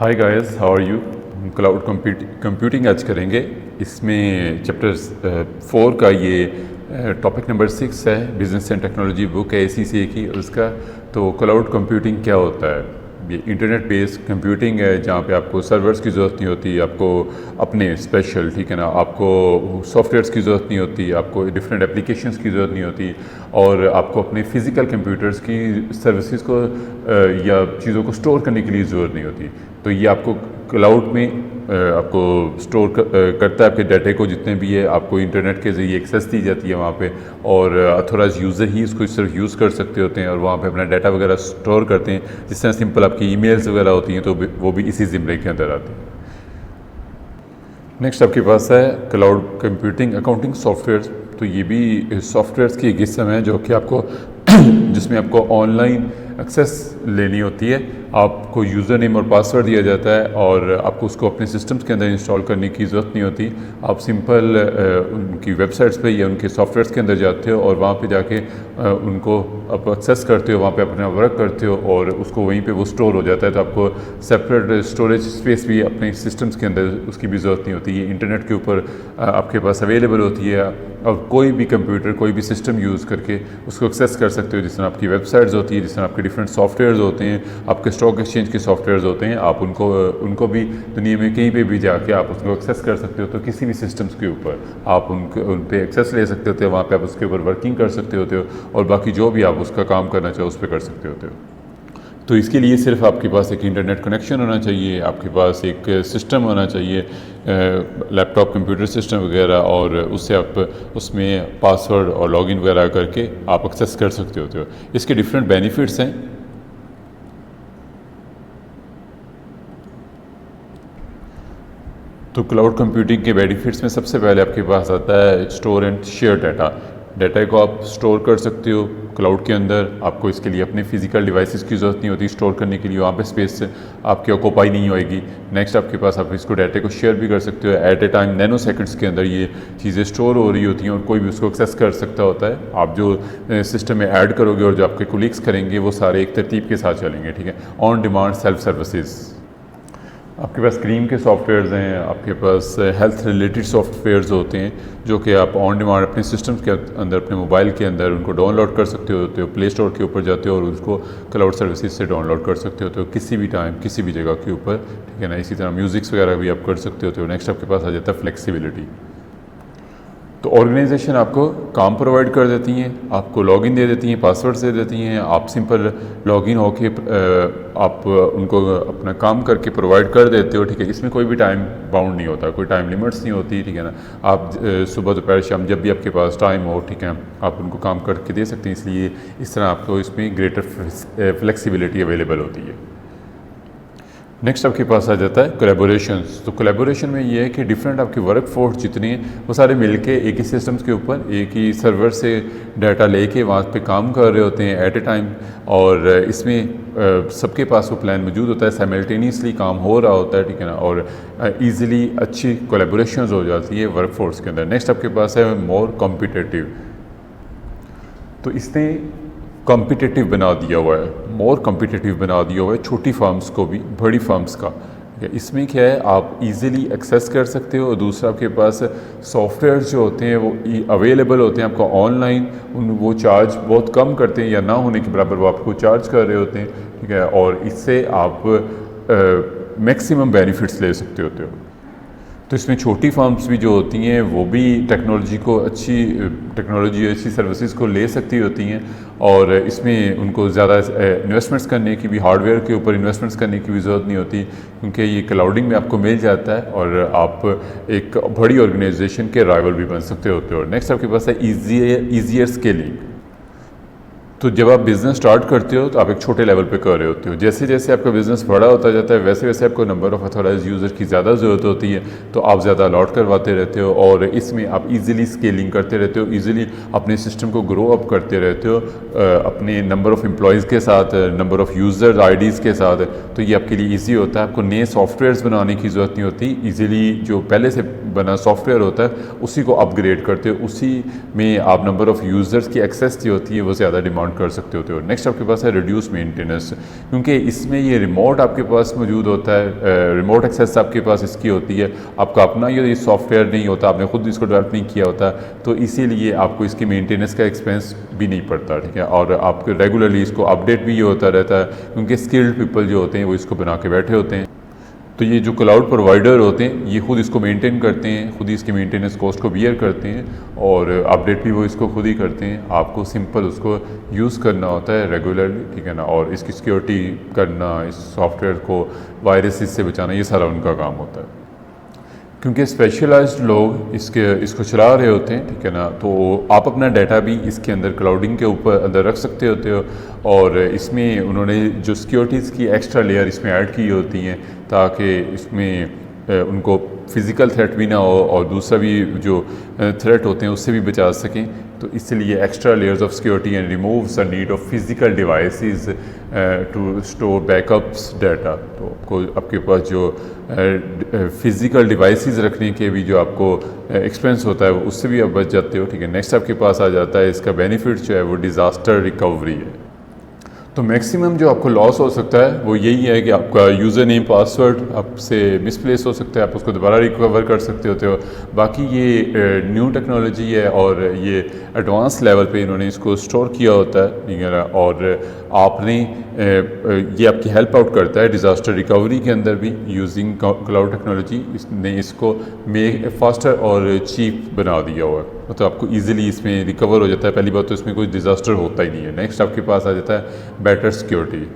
Hi guys, how are you. हम cloud computing आज करेंगे। इसमें चैप्टर 4 का ये टॉपिक नंबर 6 है। बिजनेस एंड टेक्नोलॉजी बुक है ACCA की, और उसका तो क्लाउड कंप्यूटिंग क्या होता है। ये इंटरनेट बेस्ड कंप्यूटिंग है जहाँ पे आपको सर्वर्स की ज़रूरत नहीं होती, आपको अपने स्पेशल, ठीक है ना, आपको सॉफ्टवेयर्स की ज़रूरत नहीं होती, आपको डिफरेंट एप्लीकेशंस की ज़रूरत नहीं होती, और आपको अपने फिज़िकल कंप्यूटर्स की सर्विसेज को या चीज़ों को स्टोर करने के लिए ज़रूरत नहीं होती। तो ये आपको क्लाउड में आपको स्टोर करता है आपके डाटे को, जितने भी है आपको इंटरनेट के ज़रिए एक्सेस दी जाती है वहाँ पे, और अथोराइज यूज़र ही इसको सिर्फ यूज़ कर सकते होते हैं और वहाँ पे अपना डाटा वगैरह स्टोर करते हैं। जिस तरह सिंपल आपकी ईमेल्स वगैरह होती हैं तो वो भी इसी ज़िम्मे के अंदर आती हैं। नेक्स्ट आपके पास है क्लाउड कंप्यूटिंग अकाउंटिंग सॉफ्टवेयर। तो ये भी सॉफ्टवेयर्स की एक किस्म है जो कि आपको जिसमें आपको ऑनलाइन एक्सेस लेनी होती है। आपको यूज़र नेम और पासवर्ड दिया जाता है और आपको उसको अपने सिस्टम्स के अंदर इंस्टॉल करने की ज़रूरत नहीं होती। आप सिंपल उनकी वेबसाइट्स पे या उनके सॉफ्टवेयर्स के अंदर जाते हो और वहाँ पे जाके उनको आप एक्सेस करते हो, वहाँ पे अपना वर्क करते हो और उसको वहीं पे वो स्टोर हो जाता है। तो आपको सेपरेट स्टोरेज स्पेस भी अपने सिस्टम्स के अंदर उसकी भी ज़रूरत नहीं होती। ये इंटरनेट के ऊपर आपके पास अवेलेबल होती है और कोई भी कंप्यूटर, कोई भी सिस्टम यूज़ करके उसको एक्सेस कर सकते हो। जिस तरह आपकी वेबसाइट्स होती है, जिस तरह आपके डिफरेंट सॉफ्टवेयर्स होते हैं, आपके स्टॉक एक्सचेंज के सॉफ्टवेयर्स होते हैं, आप उनको भी दुनिया में कहीं पे भी जाके आप उसको एक्सेस कर सकते हो। तो किसी भी सिस्टम्स के ऊपर आप उन पर एक्सेस ले सकते होते हो, वहाँ पे आप उसके ऊपर वर्किंग कर सकते होते हो और बाकी जो भी आप उसका काम करना चाहो उस पर कर सकते होते हो। तो इसके लिए सिर्फ आपके पास एक इंटरनेट कनेक्शन होना चाहिए, आपके पास एक सिस्टम होना चाहिए, लैपटॉप कंप्यूटर सिस्टम वगैरह, और उससे आप उसमें पासवर्ड और लॉगिन वगैरह करके आप एक्सेस कर सकते होते हो। इसके डिफरेंट बेनिफिट्स हैं। तो क्लाउड कंप्यूटिंग के बेनिफिट्स में सबसे पहले आपके पास आता है store and share data. Data को आप स्टोर कर सकते हो क्लाउड के अंदर। आपको इसके लिए अपने फिजिकल डिवाइसेस की ज़रूरत नहीं होती स्टोर करने के लिए, वहाँ पे स्पेस आपकी ऑक्यूपाई नहीं होएगी। नेक्स्ट आपके पास आप इसको डाटा को शेयर भी कर सकते हो। At a time nanoseconds के अंदर ये चीज़ें स्टोर हो रही होती हैं और कोई भी उसको एक्सेस कर सकता होता है। आप जो सिस्टम में ऐड करोगे और जो आपके कोलीग्स करेंगे वो सारे एक तरतीब के साथ चलेंगे, ठीक है। On demand self services. आपके पास स्क्रीन के सॉफ्टवेयर्स हैं, आपके पास हेल्थ रिलेटेड सॉफ्टवेयर्स होते हैं जो कि आप ऑन डिमांड अपने सिस्टम्स के अंदर, अपने मोबाइल के अंदर उनको डाउनलोड कर सकते होते हो। प्ले स्टोर के ऊपर जाते हो और उसको क्लाउड सर्विसेज से डाउनलोड कर सकते होते हो किसी भी टाइम, किसी भी जगह के ऊपर, ठीक है ना। इसी तरह म्यूज़िक्स वगैरह भी आप कर सकते होते हो। नेक्स्ट आपके पास आ जाता है फ्लेक्सिबिलिटी। तो ऑर्गेनाइजेशन आपको काम प्रोवाइड कर देती हैं, आपको लॉगिन दे देती हैं, पासवर्ड दे देती हैं। आप सिंपल लॉगिन होके आप उनको अपना काम करके प्रोवाइड कर देते हो, ठीक है। इसमें कोई भी टाइम बाउंड नहीं होता, कोई टाइम लिमिट्स नहीं होती, ठीक है ना। आप सुबह दोपहर शाम जब भी आपके पास टाइम हो, ठीक है, आप उनको काम करके दे सकते हैं। इसलिए इस तरह आपको इसमें ग्रेटर फ्लेक्सिबिलिटी अवेलेबल होती है। नेक्स्ट आपके पास आ जाता है कोलैबोरेशंस। तो कोलैबोरेशन में ये है कि डिफरेंट आपकी वर्क फोर्स जितनी है वो सारे मिलके एक ही सिस्टम्स के ऊपर एक ही सर्वर से डाटा लेके वहाँ पे काम कर रहे होते हैं एट ए टाइम, और इसमें सबके पास वो प्लान मौजूद होता है, साइमल्टेनियसली काम हो रहा होता है, ठीक है ना, और ईज़िली अच्छी कोलैबोरेशंस हो जाती है वर्क फोर्स के अंदर। नेक्स्ट आपके पास है मोर कॉम्पिटिटिव। तो इसने कॉम्पिटिटिव बना दिया हुआ है, मोर कॉम्पिटिटिव बना दिया हुआ है छोटी फार्म्स को भी बड़ी फार्म्स का। इसमें क्या है, आप इजीली एक्सेस कर सकते हो, और दूसरा आपके पास सॉफ्टवेयर जो होते हैं वो अवेलेबल होते हैं आपको ऑनलाइन। वो चार्ज बहुत कम करते हैं या ना होने के बराबर वो आपको चार्ज कर रहे होते हैं, ठीक है, और इससे आप मैक्सिमम बेनिफिट्स ले सकते होते हो। तो इसमें छोटी फार्म्स भी जो होती हैं वो भी टेक्नोलॉजी अच्छी सर्विसेज को ले सकती होती हैं, और इसमें उनको ज़्यादा इन्वेस्टमेंट्स करने की भी, हार्डवेयर के ऊपर इन्वेस्टमेंट्स करने की भी ज़रूरत नहीं होती, क्योंकि ये क्लाउडिंग में आपको मिल जाता है और आप एक बड़ी ऑर्गेनाइजेशन के राइवल भी बन सकते होते हो। नेक्स्ट आपके पास है ईजियर स्केलिंग। तो जब आप बिज़नेस स्टार्ट करते हो तो आप एक छोटे लेवल पे कर रहे होते हो। जैसे जैसे आपका बिज़नेस बड़ा होता जाता है वैसे वैसे आपको नंबर ऑफ़ अथॉराइज्ड यूज़र की ज़्यादा ज़रूरत होती है, तो आप ज़्यादा अलॉट करवाते रहते हो और इसमें आप इजीली स्केलिंग करते रहते हो, इजीली अपने सिस्टम को ग्रो अप करते रहते हो अपने नंबर ऑफ़ एम्प्लॉयज़ के साथ, नंबर ऑफ़ यूज़र आईडीज़ के साथ। तो ये आपके लिए ईजी होता है, आपको नए सॉफ्टवेयर्स बनाने की ज़रूरत नहीं होती। ईजिली जो पहले से बना सॉफ्टवेयर होता है उसी को अपग्रेड करते हो, उसी में आप नंबर ऑफ़ यूज़र्स की एक्सेस जो होती है वो ज़्यादा डिमांड वांट कर सकते होते हो। नेक्स्ट आपके पास है रिड्यूस मेंटेनेंस, क्योंकि इसमें ये रिमोट आपके पास मौजूद होता है, रिमोट एक्सेस आपके पास इसकी होती है, आपका अपना ये सॉफ्टवेयर नहीं होता, आपने खुद इसको डेवलप नहीं किया होता, तो इसीलिए आपको इसकी मेंटेनेंस का एक्सपेंस भी नहीं पड़ता, ठीक है। और आपको रेगुलरली इसको अपडेट भी ये होता रहता है, क्योंकि स्किल्ड पीपल जो होते हैं वो इसको बना के बैठे होते हैं। तो ये जो क्लाउड प्रोवाइडर होते हैं ये खुद इसको मेंटेन करते हैं, खुद ही इसकी मेंटेनेंस कॉस्ट को बियर करते हैं, और अपडेट भी वो इसको खुद ही करते हैं। आपको सिंपल उसको यूज़ करना होता है रेगुलरली, ठीक है ना, और इसकी सिक्योरिटी करना, इस सॉफ्टवेयर को वायरसेस से बचाना, ये सारा उनका काम होता है। क्योंकि स्पेशलाइज्ड लोग इसको चला रहे होते हैं, ठीक है ना, तो आप अपना डाटा भी इसके अंदर क्लाउडिंग के ऊपर अंदर रख सकते होते हो, और इसमें उन्होंने जो सिक्योरिटीज़ की एक्स्ट्रा लेयर इसमें ऐड की होती हैं ताकि इसमें उनको फ़िज़िकल थ्रेट भी ना हो और दूसरा भी जो थ्रेट होते हैं उससे भी बचा सकें। तो इसलिए extra layers of security and removes the need of physical devices to store backups data. तो आपको आपके पास जो फ़िज़िकल डिवाइसेस रखने के भी जो आपको एक्सपेंस होता है उससे भी आप बच जाते हो, ठीक है। नेक्स्ट आपके पास आ जाता है इसका बेनिफिट जो है वो डिज़ास्टर रिकवरी है। तो मैक्सिमम जो आपको लॉस हो सकता है वो यही है कि आपका यूज़र नेम पासवर्ड आपसे मिसप्लेस हो सकता है, आप उसको दोबारा रिकवर कर सकते होते हो। बाकी ये न्यू टेक्नोलॉजी है और ये एडवांस लेवल पे इन्होंने इसको स्टोर किया होता है, ठीक है ना, और आपने ये आपकी हेल्प आउट करता है डिज़ास्टर रिकवरी के अंदर भी यूजिंग क्लाउड टेक्नोलॉजी। इसने इसको फास्टर और चीप बना दिया हुआ है, मतलब आपको ईजिली इसमें रिकवर हो जाता है। पहली बात तो इसमें कोई डिज़ास्टर होता ही नहीं है। नेक्स्ट आपके पास आ जाता है बेटर सिक्योरिटी।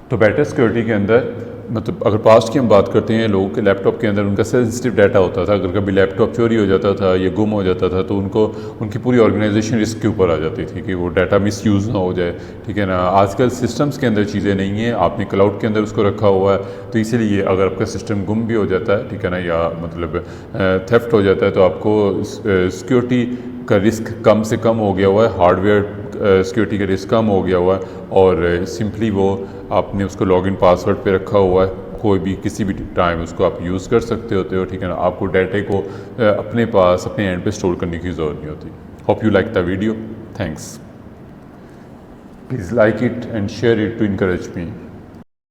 तो बेटर सिक्योरिटी के अंदर मतलब अगर पास्ट की हम बात करते हैं, लोगों के लैपटॉप के अंदर उनका सेंसिटिव डाटा होता था, अगर कभी लैपटॉप चोरी हो जाता था या गुम हो जाता था तो उनकी पूरी ऑर्गेनाइजेशन रिस्क के ऊपर आ जाती थी कि वो डाटा मिसयूज़ ना हो जाए, ठीक है ना। आजकल सिस्टम्स के अंदर चीज़ें नहीं हैं, आपने क्लाउड के अंदर उसको रखा हुआ है, तो इसीलिए अगर आपका सिस्टम गुम भी हो जाता है, ठीक है ना, या मतलब थेफ्ट हो जाता है, तो आपको सिक्योरिटी का रिस्क कम से कम हो गया हुआ है, हार्डवेयर सिक्योरिटी का रिस्क कम हो गया हुआ है, और सिंपली वो आपने उसको लॉगिन पासवर्ड पे रखा हुआ है, कोई भी किसी भी टाइम उसको आप यूज़ कर सकते होते हो, ठीक है ना। आपको डाटा को अपने पास अपने एंड पे स्टोर करने की ज़रूरत नहीं होती। Hope you like the video, thanks, please like it and share it to encourage me.